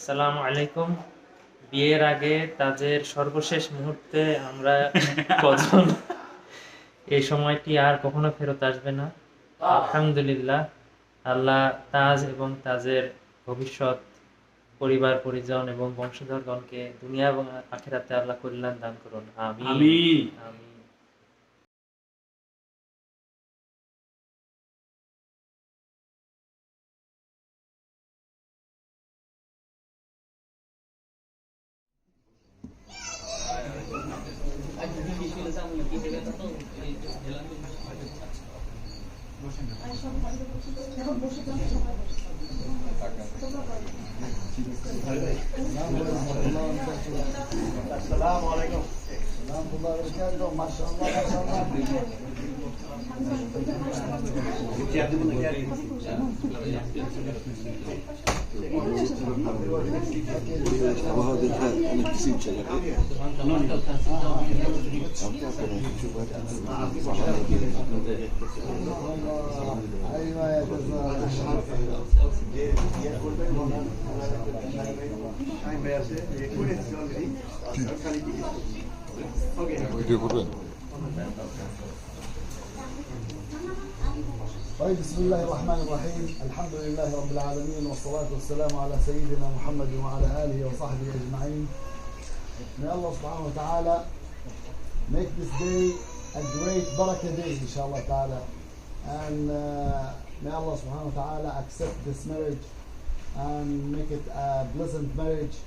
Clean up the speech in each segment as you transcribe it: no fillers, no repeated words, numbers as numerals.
আসসালামু আলাইকুম। বিয়ের আগে তাজের সর্বশেষ মুহূর্তে আমরা কজন এই সময়টি আর কখনো ফেরত আসবে না। আলহামদুলিল্লাহ, আল্লাহ তাজ এবং তাজের ভবিষ্যৎ পরিবার পরিজন এবং বংশধরগণকে দুনিয়া এবং আখিরাতে আল্লাহ কল্যাণ দান করুন। আমিন আমিন। আমিন। السلام عليكم. ورحمة الله وبركاته. ما شاء الله ما شاء الله. وهذا الحال أنا كسيت شيء أيوة يا جزاك ভিডিও করবেন طيب بسم الله الرحمن الرحيم. الحمد لله رب العالمين والصلاة والسلام على سيدنا محمد وعلى آله وصحبه أجمعين. May Allah subhanahu wa ta'ala make this day a great barakah day inshallah ta'ala, and may Allah subhanahu wa ta'ala accept this marriage and make it a pleasant marriage.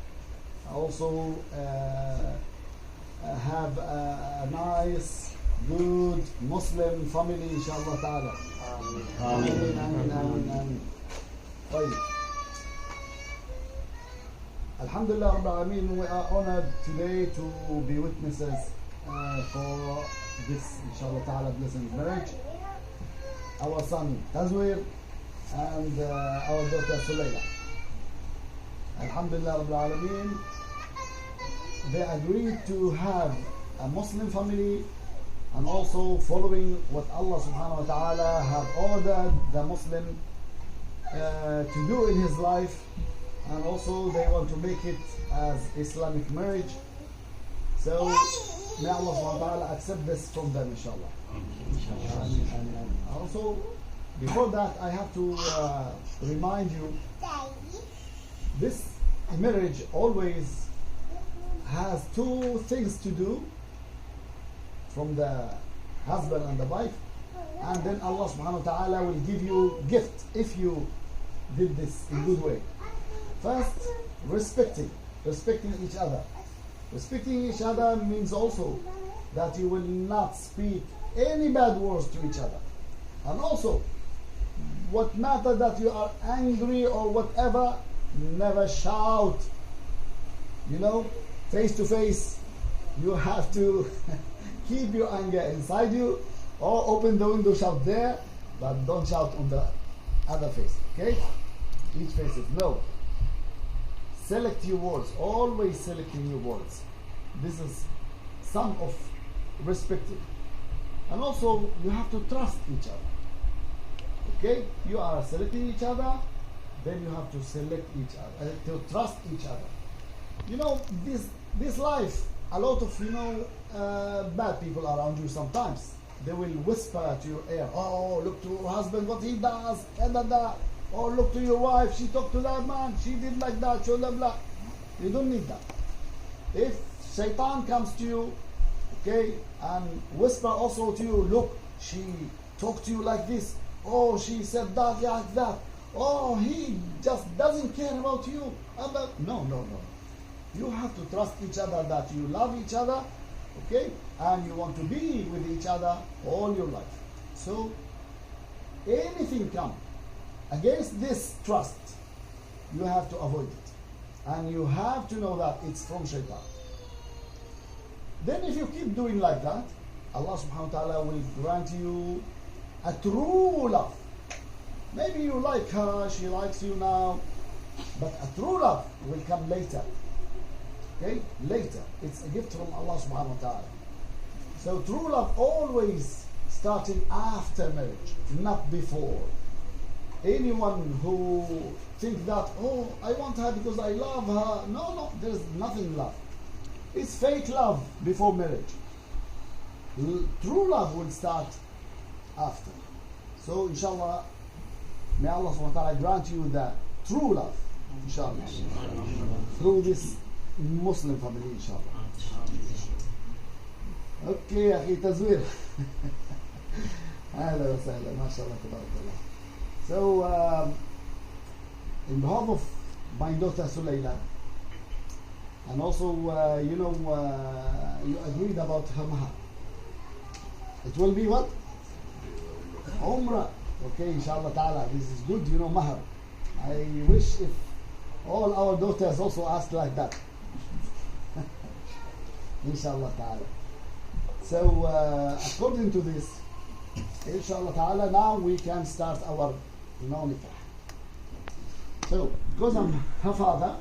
Also have a nice good Muslim family inshallah ta'ala. آمين آمين آمين آمين. طيب. Alhamdulillah Rabbil Alameen, we are honored today to be witnesses for this inshallah ta'ala pleasant marriage. Our son Tazwir and our daughter Sulayla. Alhamdulillah Rabbil Alameen, they agreed to have a Muslim family and also following what Allah subhanahu wa ta'ala have ordered the Muslim to do in his life, and also they want to make it as Islamic marriage. So may Allah subhanahu wa ta'ala accept this from them inshallah. And also before that I have to remind you, this marriage always has two things to do from the husband and the wife, and then Allah subhanahu wa ta'ala will give you gift if you did this in good way. First, respecting each other. Respecting each other means also that you will not speak any bad words to each other, and also what matter that you are angry or whatever, never shout, face to face. You have to keep your anger inside you, or open the window, shout there, but don't shout on the other face, okay? Each face is no. Select your words, always selecting your words. This is some of respecting. And also, you have to trust each other, okay? You are selecting each other, then you have to select each other, to trust each other. This life, a lot of bad people around you sometimes. They will whisper to your ear, oh, look to your husband, what he does, and that. Or look to your wife, she talked to that man, she did like that, so blah blah. You don't need that. If shaitan comes to you, okay, and whisper also to you, look, she talked to you like this, oh, she said that like that, oh, he just doesn't care about you. No. You have to trust each other that you love each other, okay, and you want to be with each other all your life. So anything come against this trust, you have to avoid it, and you have to know that it's from shaitan. Then if you keep doing like that, Allah subhanahu wa ta'ala will grant you a true love. Maybe you like her, she likes you now, but a true love will come later. Okay? Later. It's a gift from Allah subhanahu wa ta'ala. So true love always starting after marriage, not before. anyone who think that, oh, I want her because I love her. No, no, there's nothing love. It's fake love before marriage. True love will start after. So inshallah, may Allah subhanahu wa ta'ala grant you the true love, inshallah, through this Muslim family, inshallah. Okay, أخي تزوير. أهلا وسهلا, ما شاء الله تبارك الله. So, in behalf of my daughter Sulayla, and also, you agreed about her mahar. It will be what? Umrah. Okay, inshallah ta'ala. This is good, mahar. I wish if all our daughters also asked like that. Inshallah ta'ala. So, according to this, inshallah ta'ala, now we can start our nikah. So, because I'm her father,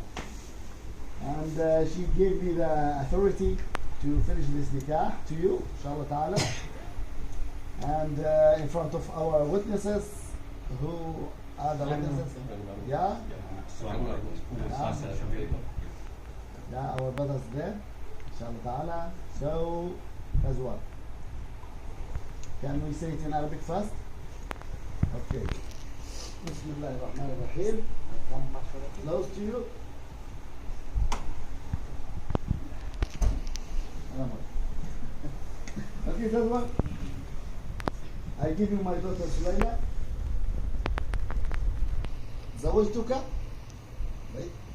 and she gave me the authority to finish this nikah to you, inshallah ta'ala, and in front of our witnesses, who are the witnesses? Yeah? Yeah, our brothers there, inshallah ta'ala. So, as well. Can we say it in Arabic first? Okay. Bismillah ar-Rahman ar-Rahim. Come close to you. Okay, first one. I give you my daughter Sulayla.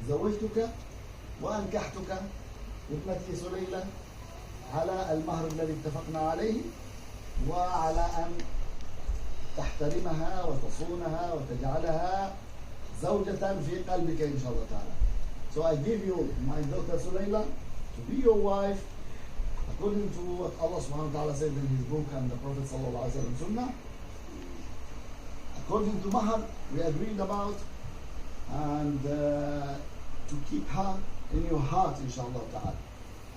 زوجتك وأنكحتك ابنتي سليلة على المهر الذي اتفقنا عليه، وعلى أن تحترمها وتصونها وتجعلها زوجة في قلبك إن شاء الله تعالى. So I give you my daughter Sulayla to be your wife according to what Allah subhanahu wa ta'ala said in his book and the Prophet sallallahu alaihi wasallam sunnah. According to mahar we agreed about, and to keep her in your heart inshallah ta'ala,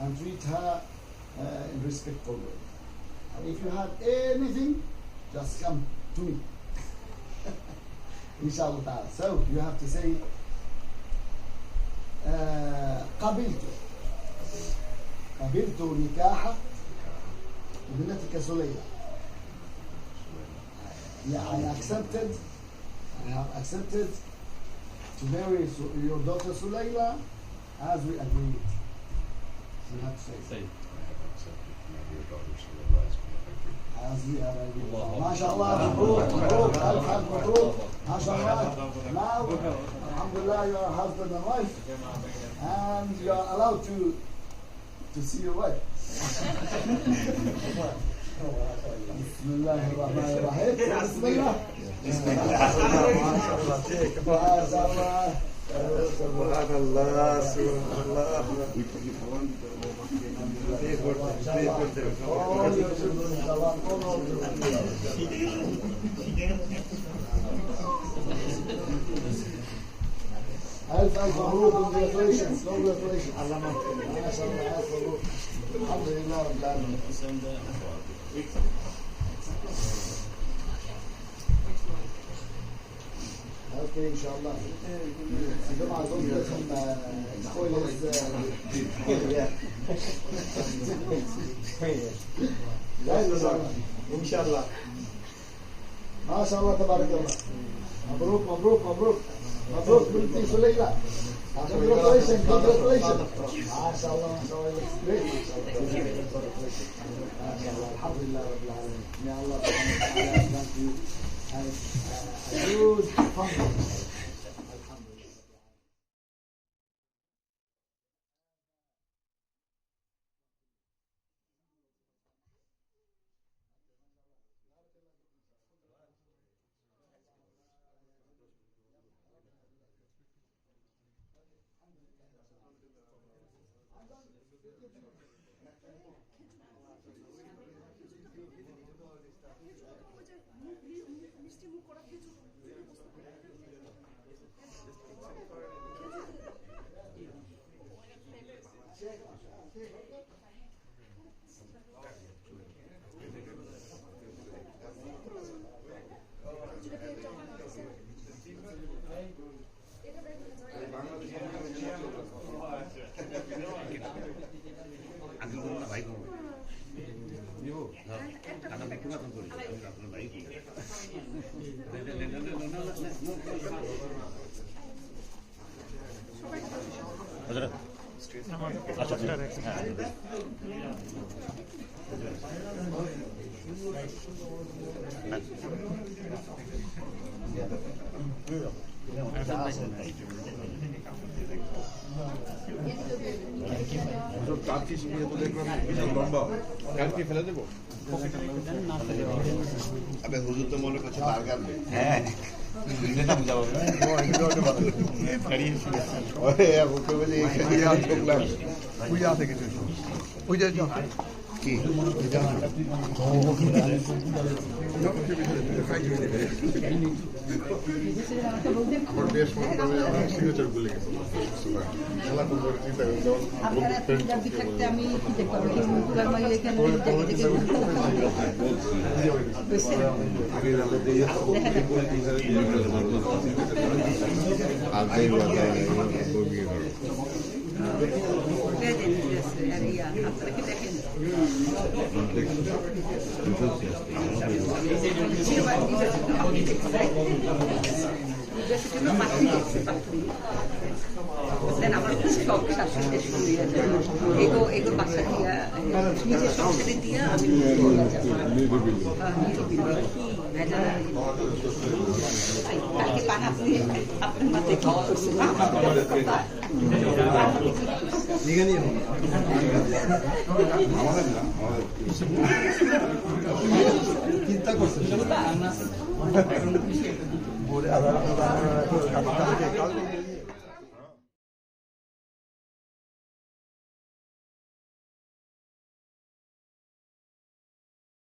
and treat her in respectful way. And if you have anything, just come to me. Inshallah ta'ala. So you have to say قبلت نكاح ابنتك سليلة. Yeah, I have accepted to marry your daughter Sulayla as we agreed. So you have to say as we have agreed. MashaAllah, مبروك, ألف مبروك, MashaAllah. Now, alhamdulillah, you are husband and wife, and you are allowed to see your wife. بسم الله الرحمن الرحيم. بسم الله. بسم الله. ما شاء الله. سبحان الله سبحان الله. ألف مبروك. Congratulations. Congratulations. ما شاء الله. ألف مبروك. الحمد لله رب العالمين. Okay, inshallah. جماعة زوجتكم إن شاء الله. ما شاء الله تبارك الله. مبروك مبروك مبروك مبروك بنتي سليلة. Congratulations, congratulations. ما شاء الله ما شاء الله. Great. الحمد لله رب العالمين. May Allah grant you a good family. Turkish নিয়ে তো দেখলাম বিশাল লম্বা turkey ফেলে দেবো আবে হুজুর তো মনে করছে বার্গার নেই হ্যাঁ পূজা থেকে পূজা কি আমার বেশ মনে করে আমার সিগনেচার ভুলে গেছি খেলা করবো চিন্তা করতে আমি আমার খুব শখ শাশুড়িদের সঙ্গে এগো বাসা দিয়া নিজের সংসারে দিয়া আমি কালকে পান আপনি আপনার মাথায় খাওয়া করছেন চিন্তা করছে